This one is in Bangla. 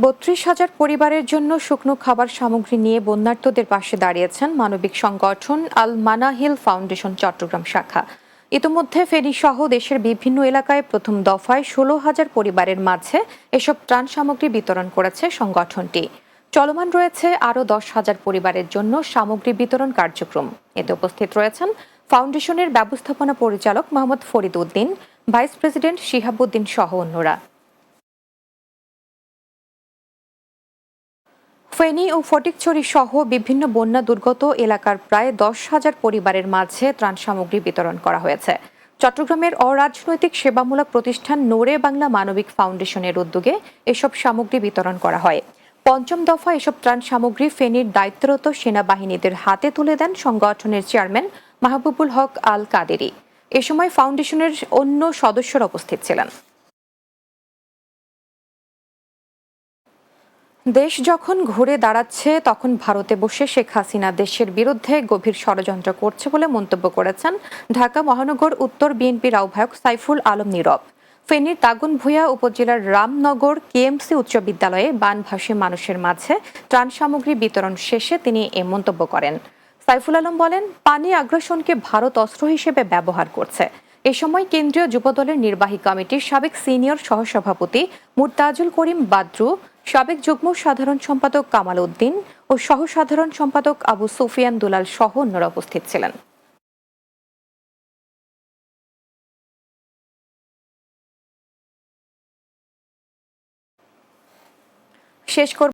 ৩২,০০০ পরিবারের জন্য শুকনো খাবার সামগ্রী নিয়ে বন্যার্তদের পাশে দাঁড়িয়েছেন মানবিক সংগঠন আল মানাহিল ফাউন্ডেশন চট্টগ্রাম শাখা। ইতোমধ্যে ফেনী সহ দেশের বিভিন্ন এলাকায় প্রথম দফায় ১৬,০০০ পরিবারের মাঝে এসব ত্রাণ সামগ্রী বিতরণ করেছে সংগঠনটি। চলমান রয়েছে আরও ১০,০০০ পরিবারের জন্য সামগ্রী বিতরণ কার্যক্রম। এতে উপস্থিত রয়েছেন ফাউন্ডেশনের ব্যবস্থাপনা পরিচালক মোহাম্মদ ফরিদ উদ্দিন, ভাইস প্রেসিডেন্ট শিহাবুদ্দিন সহ অন্যরা। ফেনী ও ফটিকছড়ি সহ বিভিন্ন বন্যা দুর্গত এলাকার প্রায় ১০,০০০ পরিবারের মাঝে ত্রাণ সামগ্রী বিতরণ করা হয়েছে। চট্টগ্রামের অরাজনৈতিক সেবামূলক প্রতিষ্ঠান নোরে বাংলা মানবিক ফাউন্ডেশনের উদ্যোগে এসব সামগ্রী বিতরণ করা হয়। পঞ্চম দফা এসব ত্রাণ সামগ্রী ফেনীর দায়িত্বরত সেনাবাহিনীদের হাতে তুলে দেন সংগঠনের চেয়ারম্যান মাহবুবুল হক আল কাদেরী। এ সময় ফাউন্ডেশনের অন্য সদস্যরা উপস্থিত ছিলেন। দেশ যখন ঘুরে দাঁড়াচ্ছে তখন ভারতে বসে শেখ হাসিনা দেশের বিরুদ্ধে গভীর ষড়যন্ত্র করছে বলে মন্তব্য করেছেন ঢাকা মহানগর উত্তর বিএনপির আহ্বায়ক সাইফুল আলম নীরব। ফেনীর দাগনভূঞা উপজেলার রামনগর কেএমসি উচ্চ বিদ্যালয়ে বানভাসী মানুষের মাঝে ত্রাণ সামগ্রী বিতরণ শেষে তিনি এ মন্তব্য করেন। সাইফুল আলম বলেন, পানি আগ্রাসনকে ভারত অস্ত্র হিসেবে ব্যবহার করছে। এ সময় কেন্দ্রীয় যুবদলের নির্বাহী কমিটির সাবেক সিনিয়র সহসভাপতি মুরতাজুল করিম বাদরু, সাবেক যুগ্ম সাধারণ সম্পাদক কামাল উদ্দিন ও সহ সাধারণ সম্পাদক আবু সুফিয়ান দুলাল সহ অন্যরা উপস্থিত ছিলেন। শেষ